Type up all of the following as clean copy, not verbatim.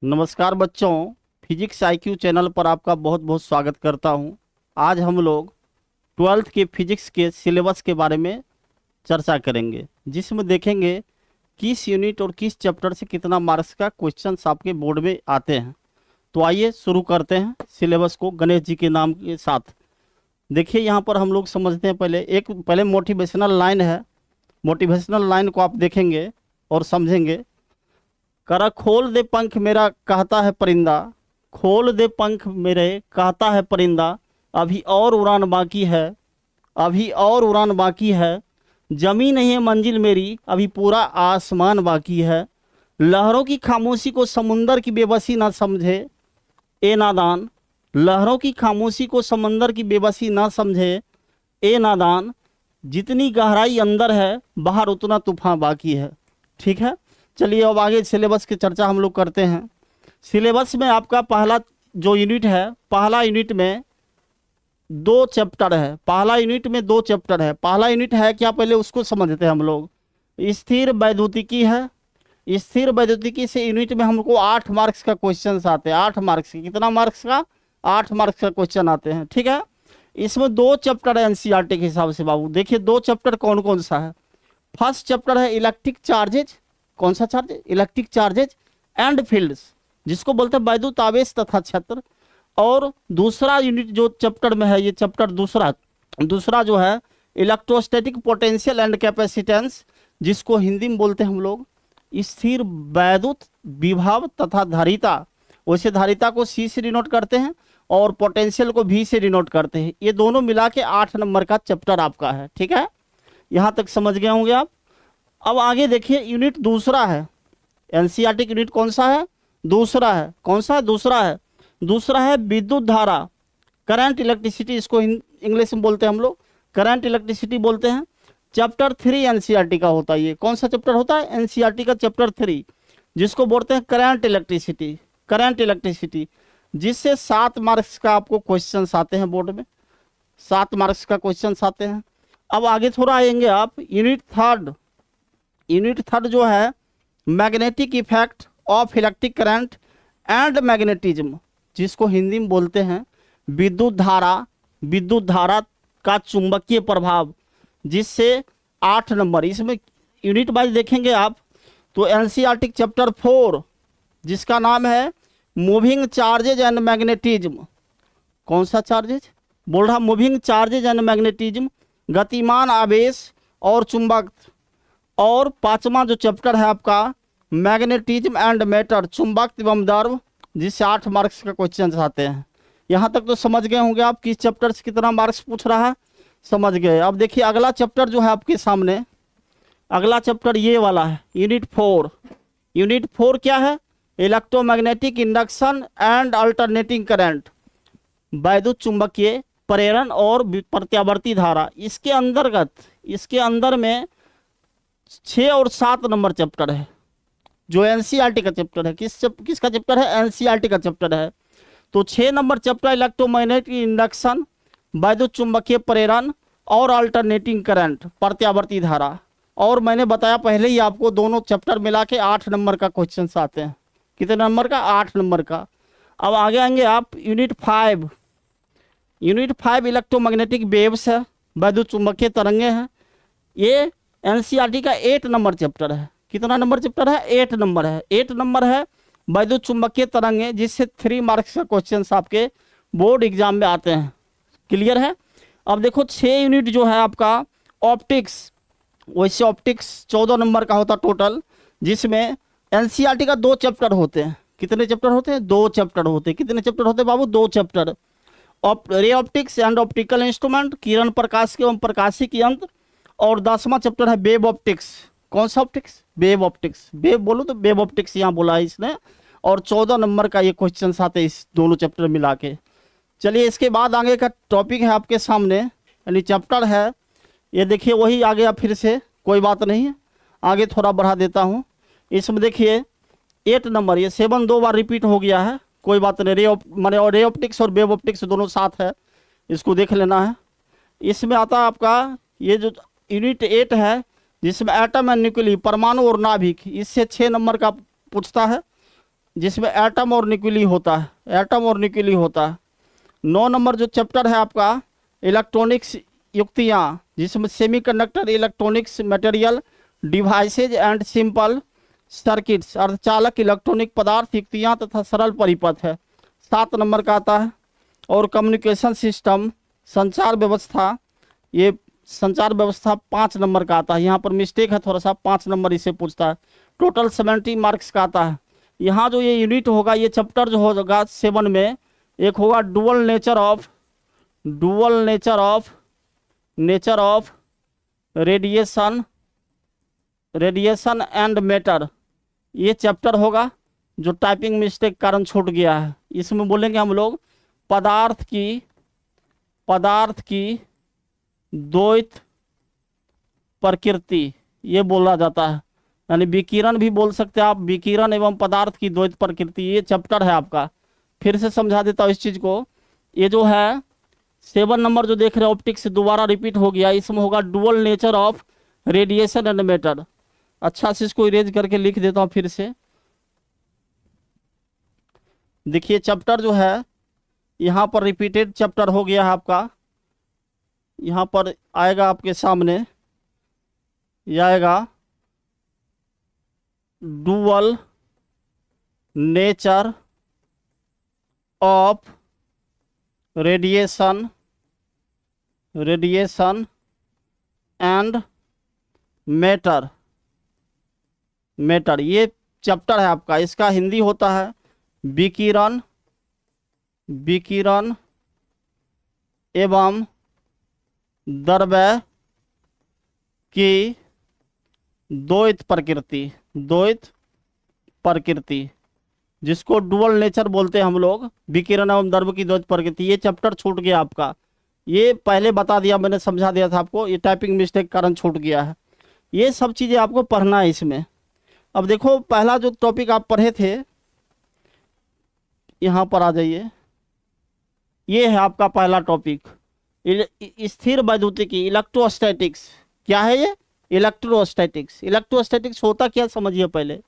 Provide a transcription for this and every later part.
नमस्कार बच्चों, physics IQ channel पर आपका बहुत बहुत स्वागत करता हूं। आज हम लोग ट्वेल्थ के फिजिक्स के सिलेबस के बारे में चर्चा करेंगे, जिसमें देखेंगे किस यूनिट और किस चैप्टर से कितना मार्क्स का क्वेश्चंस आपके बोर्ड में आते हैं। तो आइए शुरू करते हैं सिलेबस को गणेश जी के नाम के साथ। देखिए यहाँ पर हम लोग समझते हैं, पहले मोटिवेशनल लाइन है। मोटिवेशनल लाइन को आप देखेंगे और समझेंगे। करा खोल दे पंख मेरा कहता है परिंदा, खोल दे पंख मेरे कहता है परिंदा, अभी और उड़ान बाकी है, अभी और उड़ान बाकी है, जमी नहीं है मंजिल मेरी, अभी पूरा आसमान बाकी है। लहरों की खामोशी को समुंदर की बेबसी ना समझे ए नादान, लहरों की खामोशी को समंदर की बेबसी ना समझे ए नादान, जितनी गहराई अंदर है बाहर उतना तूफान बाकी है। ठीक है, चलिए अब आगे सिलेबस की चर्चा हम लोग करते हैं। सिलेबस में आपका पहला जो यूनिट है, पहला यूनिट में दो चैप्टर है। पहला यूनिट में दो चैप्टर है। पहला यूनिट है क्या, पहले उसको समझते हैं हम लोग। स्थिर वैद्युतिकी है। स्थिर वैद्युतिकी से यूनिट में हमको 8 मार्क्स का क्वेश्चन आते हैं। 8 मार्क्स की, कितना मार्क्स का? 8 मार्क्स का क्वेश्चन आते हैं। ठीक है, इसमें दो चैप्टर है एनसीईआरटी के हिसाब से। बाबू देखिए दो चैप्टर कौन कौन सा है। फर्स्ट चैप्टर है इलेक्ट्रिक चार्जेज। कौन सा charges? Electric charges and fields, जिसको बोलते हैं वैद्युत आवेश तथा क्षेत्र। और दूसरा यूनिट जो चैप्टर में है, ये चैप्टर दूसरा जो है इलेक्ट्रोस्टैटिक पोटेंशियल एंड कैपेसिटेंस, जिसको हिंदी में बोलते हैं हम लोग स्थिर वैद्युत विभव तथा धारिता। वैसे धारिता को सी से डिनोट करते हैं और पोटेंशियल को भी से डिनोट करते हैं। ये दोनों मिला के 8 नंबर का चैप्टर आपका है। ठीक है, यहाँ तक समझ गए होंगे आप। अब आगे देखिए, यूनिट दूसरा है। एनसीईआरटी यूनिट कौन सा है? दूसरा है। कौन सा? दूसरा है। दूसरा है विद्युत धारा, करंट इलेक्ट्रिसिटी। इसको इंग्लिश में बोलते हैं हम लोग करंट इलेक्ट्रिसिटी बोलते हैं। चैप्टर 3 एनसीईआरटी का होता है। ये कौन सा चैप्टर होता है? एनसीईआरटी का चैप्टर 3, जिसको बोलते हैं करंट इलेक्ट्रिसिटी। करंट इलेक्ट्रिसिटी, जिससे 7 मार्क्स का आपको क्वेश्चन आते हैं बोर्ड में। 7 मार्क्स का क्वेश्चन आते हैं। अब आगे थोड़ा आएंगे आप। यूनिट थर्ड जो है magnetic effect of electric current and magnetism, जिसको हिंदी में बोलते हैं विद्युत धारा का चुंबकीय प्रभाव, जिससे 8 नंबर। इसमें यूनिट वाइज देखेंगे आप तो एनसीईआरटी चैप्टर 4, जिसका नाम है मूविंग चार्जेज एंड मैग्नेटिज्म। कौन सा चार्जेज बोल रहा? मूविंग चार्जेज एंड मैग्नेटिज्म, गतिमान आवेश और चुंबक। और 5वां जो चैप्टर है आपका मैग्नेटिज्म एंड मैटर, चुंबक एवं द्रव, जिससे 8 मार्क्स का क्वेश्चन आते हैं। यहाँ तक तो समझ गए होंगे आप किस चैप्टर से कितना मार्क्स पूछ रहा है। समझ गए। अब देखिए अगला चैप्टर जो है आपके सामने, अगला चैप्टर ये वाला है, यूनिट 4। यूनिट 4 क्या है? Electromagnetic induction and alternating current, वैद्युत चुंबकीय प्रेरण और प्रत्यावर्ती धारा। इसके अंदर में 6 और 7 नंबर चैप्टर है, जो एनसीईआरटी का चैप्टर है। किसका चैप्टर है? एनसीईआरटी का चैप्टर है। तो 6 नंबर चैप्टर इलेक्ट्रोमैग्नेटिक इंडक्शन, वैद्युत चुंबकीय प्रेरण और अल्टरनेटिंग करंट, प्रत्यावर्ती धारा। और मैंने बताया पहले ही आपको, दोनों चैप्टर मिला के 8 नंबर का क्वेश्चन आते हैं। कितने नंबर का? 8 नंबर का। अब आगे आएंगे आप यूनिट 5। यूनिट 5 इलेक्ट्रोमैग्नेटिक वेव्स है, वैद्युत चुंबकीय तरंगे हैं। ये एनसीईआरटी का 8 नंबर चैप्टर है। कितना नंबर चैप्टर है? 8 नंबर है। 8 नंबर है वैद्युत चुंबकीय तरंगे, जिससे 3 मार्क्स का क्वेश्चन आपके बोर्ड एग्जाम में आते हैं। क्लियर है? अब देखो 6 यूनिट जो है आपका ऑप्टिक्स। वैसे ऑप्टिक्स 14 नंबर का होता टोटल, जिसमें एनसीईआरटी का 2 चैप्टर होते हैं। कितने चैप्टर होते हैं? 2 चैप्टर होते हैं। कितने चैप्टर होते हैं बाबू? 2 chapter. Ray optics and optical instrument, किरण प्रकाश एवं प्रकाशिक यंत्र। और 10वां चैप्टर है वेव ऑप्टिक्स। कौन सा ऑप्टिक्स? Wave optics. वेव बोलो तो वेव ऑप्टिक्स यहाँ बोला है इसने। और 14 नंबर का ये क्वेश्चन आते हैं इस दोनों चैप्टर मिला के। चलिए इसके बाद आगे का टॉपिक है आपके सामने, यानी चैप्टर है ये। देखिए वही आ गया फिर से, कोई बात नहीं है, आगे थोड़ा बढ़ा देता हूँ। इसमें देखिए 8 नंबर, ये 7 2 बार रिपीट हो गया है, कोई बात नहीं। रे ऑप्टिक्स और वेव ऑप्टिक्स दोनों साथ है, इसको देख लेना है। इसमें आता है आपका ये जो यूनिट 8 है, जिसमें एटम एंड न्यूक्लियस, परमाणु और नाभिक, इससे 6 नंबर का पूछता है। जिसमें एटम और न्यूक्ली होता है, एटम और न्यूक्ली होता है। 9 नंबर जो चैप्टर है आपका इलेक्ट्रॉनिक्स युक्तियाँ, जिसमें semiconductor electronics material devices and simple circuits, अर्धचालक इलेक्ट्रॉनिक पदार्थ युक्तियाँ तथा सरल परिपथ है, 7 नंबर का आता है। और कम्युनिकेशन सिस्टम संचार व्यवस्था, ये संचार व्यवस्था 5 नंबर का आता है। यहाँ पर मिस्टेक है थोड़ा सा, 5 नंबर इसे पूछता है। टोटल 70 मार्क्स का आता है। यहाँ जो ये यूनिट होगा, ये चैप्टर जो होगा 7 में, एक होगा dual nature of radiation and matter, ये चैप्टर होगा जो टाइपिंग मिस्टेक कारण छूट गया है। इसमें बोलेंगे हम लोग पदार्थ की द्वैत प्रकृति, ये बोला जाता है, यानी विकिरण भी बोल सकते हैं आप, विकिरण एवं पदार्थ की द्वैत प्रकृति, ये चैप्टर है आपका। फिर से समझा देता हूँ इस चीज को। ये जो है 7 नंबर जो देख रहे हैं ऑप्टिक्स, दोबारा रिपीट हो गया, इसमें होगा dual nature of radiation and matter. अच्छा से इसको इरेज करके लिख देता हूँ फिर से। देखिए चैप्टर जो है यहाँ पर रिपीटेड चैप्टर हो गया है आपका। यहाँ पर आएगा आपके सामने, यह आएगा dual nature of radiation and matter, ये चैप्टर है आपका। इसका हिंदी होता है विकिरण एवं द्रव्य की द्वैत प्रकृति, जिसको डुअल नेचर बोलते हैं हम लोग, विकिरण एवं द्रव्य की द्वैत प्रकृति। ये चैप्टर छूट गया आपका, ये पहले बता दिया मैंने, समझा दिया था आपको, ये टाइपिंग मिस्टेक कारण छूट गया है। ये सब चीज़ें आपको पढ़ना है इसमें। अब देखो पहला जो टॉपिक आप पढ़े थे, यहाँ पर आ जाइए, ये है आपका पहला टॉपिक, स्थिर वैद्युतिकी, इलेक्ट्रोस्टैटिक्स। क्या है ये? इलेक्ट्रोस्टैटिक्स होता क्या समझिए पहले।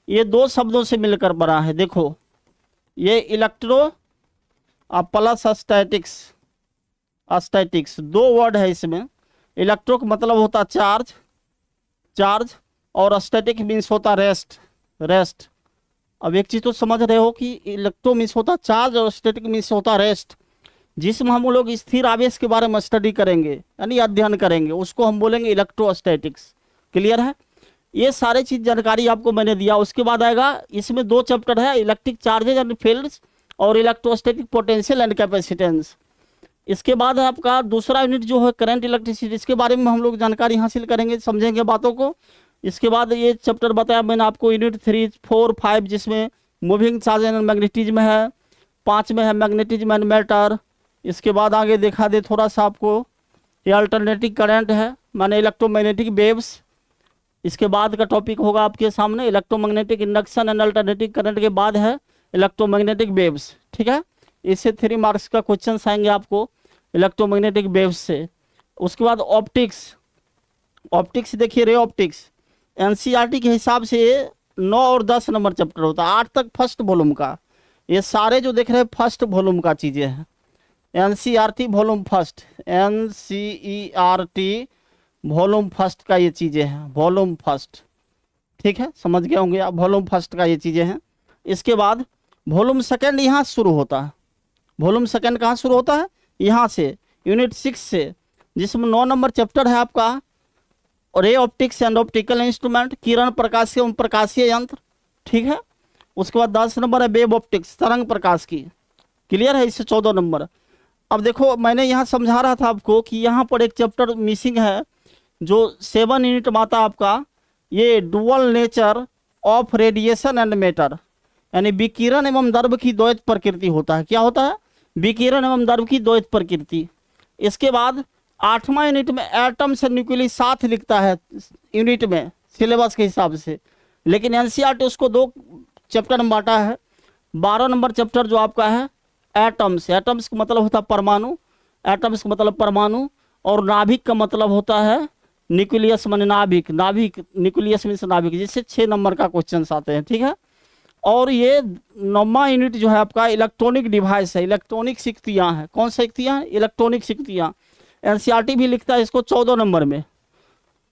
ये 2 शब्दों से मिलकर बना है। देखो ये इलेक्ट्रो और प्लस स्टैटिक्स 2 वर्ड है इसमें। इलेक्ट्रो का मतलब होता चार्ज और स्टैटिक मीन्स होता रेस्ट। अब एक चीज तो समझ रहे हो कि इलेक्ट्रो मीन्स होता चार्ज और स्टैटिक मीन्स होता रेस्ट। जिसमें हम लोग स्थिर आवेश के बारे में स्टडी करेंगे, यानी अध्ययन करेंगे, उसको हम बोलेंगे इलेक्ट्रोस्टैटिक्स। क्लियर है? ये सारे चीज जानकारी आपको मैंने दिया। उसके बाद आएगा, इसमें 2 चैप्टर है, इलेक्ट्रिक चार्जेज एंड फील्ड्स और इलेक्ट्रोस्टैटिक पोटेंशियल एंड कैपेसिटेंस। इसके बाद आपका दूसरा यूनिट जो है करंट इलेक्ट्रिसिटी, इसके बारे में हम लोग जानकारी हासिल करेंगे, समझेंगे बातों को। इसके बाद ये चैप्टर बताया मैंने आपको, यूनिट 3, 4, 5, जिसमें मूविंग चार्ज एंड मैग्नेटिज्म है, 5 में है मैग्नेटिज्म एंड मैटर। इसके बाद आगे देखा दे थोड़ा सा आपको, ये अल्टरनेटिंग करंट है, माने इलेक्ट्रोमैग्नेटिक वेव्स। इसके बाद का टॉपिक होगा आपके सामने electromagnetic induction and alternating current के बाद है इलेक्ट्रोमैग्नेटिक वेव्स। ठीक है, इससे 3 मार्क्स का क्वेश्चन आएंगे आपको इलेक्ट्रोमैग्नेटिक वेव्स से। उसके बाद ऑप्टिक्स देखिए, रे ऑप्टिक्स एनसीईआरटी के हिसाब से 9 और 10 नंबर चैप्टर होता है, 8 तक फर्स्ट वॉल्यूम का। ये सारे जो देख रहे हैं फर्स्ट वॉल्यूम का चीज़ें हैं। NCERT volume first, NCERT volume first का ये चीज़ें हैं, वॉल्यूम फर्स्ट। ठीक है, समझ गए होंगे आप, वॉल्यूम फर्स्ट का ये चीज़ें हैं। इसके बाद वॉल्यूम सेकेंड यहाँ शुरू होता है। वॉल्यूम सेकेंड कहाँ शुरू होता है? यहाँ से, यूनिट 6 से, जिसमें 9 नंबर चैप्टर है आपका ray optics and optical instrument, किरण प्रकाशीय एवं प्रकाशीय यंत्र। ठीक है, उसके बाद 10 नंबर है वेव ऑप्टिक्स, तरंग प्रकाश की। क्लियर है? इससे 14 नंबर। अब देखो मैंने यहाँ समझा रहा था आपको कि यहाँ पर एक चैप्टर मिसिंग है, जो 7 यूनिट में आता आपका, ये dual nature of radiation and matter, यानी विकिरण एवं द्रव्य की द्वैत प्रकृति होता है। क्या होता है? विकिरण एवं द्रव्य की द्वैत प्रकृति। इसके बाद 8वां यूनिट में एटम से न्यूक्लियस साथ लिखता है यूनिट में, सिलेबस के हिसाब से, लेकिन एनसीईआरटी उसको 2 चैप्टर में बांटा है। 12 नंबर चैप्टर जो आपका है एटम्स का मतलब होता है परमाणु, एटम्स का मतलब परमाणु, और नाभिक का मतलब होता है न्यूक्लियस, माने नाभिक, न्यूक्लियस मीन्स नाभिक, जिससे 6 नंबर का क्वेश्चन आते हैं। ठीक है, और ये 9वां यूनिट जो है आपका इलेक्ट्रॉनिक डिवाइस है, इलेक्ट्रॉनिक सिक्तियाँ हैं। कौन सी सिक्तियाँ हैं? इलेक्ट्रॉनिक सिक्तियाँ। एनसीईआरटी भी लिखता है इसको 14 नंबर में।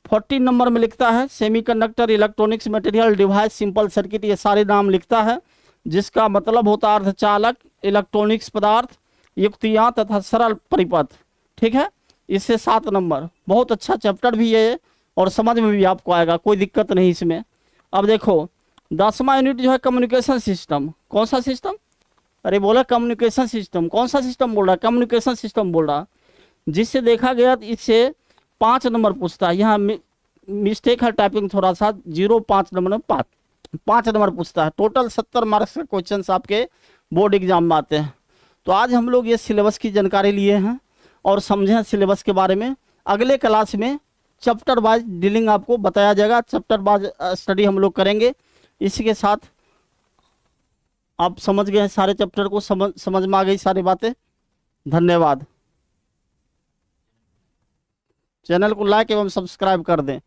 14 नंबर में लिखता है semiconductor, electronics material, device, simple circuit, ये सारे नाम लिखता है, जिसका मतलब होता है अर्धचालक, इलेक्ट्रॉनिक्स पदार्थ, युक्तियाँ तथा सरल परिपथ। ठीक है, इससे 7 नंबर। बहुत अच्छा चैप्टर भी है और समझ में भी आपको आएगा, कोई दिक्कत नहीं इसमें। अब देखो 10वां यूनिट जो है कम्युनिकेशन सिस्टम। कौन सा सिस्टम? अरे बोला कम्युनिकेशन सिस्टम। कौन सा सिस्टम बोल रहा है? कम्युनिकेशन सिस्टम बोल रहा। जिससे देखा गया इससे 5 नंबर पूछता है। यहाँ मिस्टेक है टाइपिंग थोड़ा सा, 05 नंबर में 5 नंबर पूछता है। टोटल 70 मार्क्स के क्वेश्चन आपके बोर्ड एग्जाम में आते हैं। तो आज हम लोग ये सिलेबस की जानकारी लिए हैं और समझें सिलेबस के बारे में। अगले क्लास में चैप्टर वाइज डीलिंग आपको बताया जाएगा, चैप्टर वाइज स्टडी हम लोग करेंगे। इसी के साथ आप समझ गए सारे चैप्टर को, समझ में आ गई सारी बातें। धन्यवाद। चैनल को लाइक एवं सब्सक्राइब कर दें।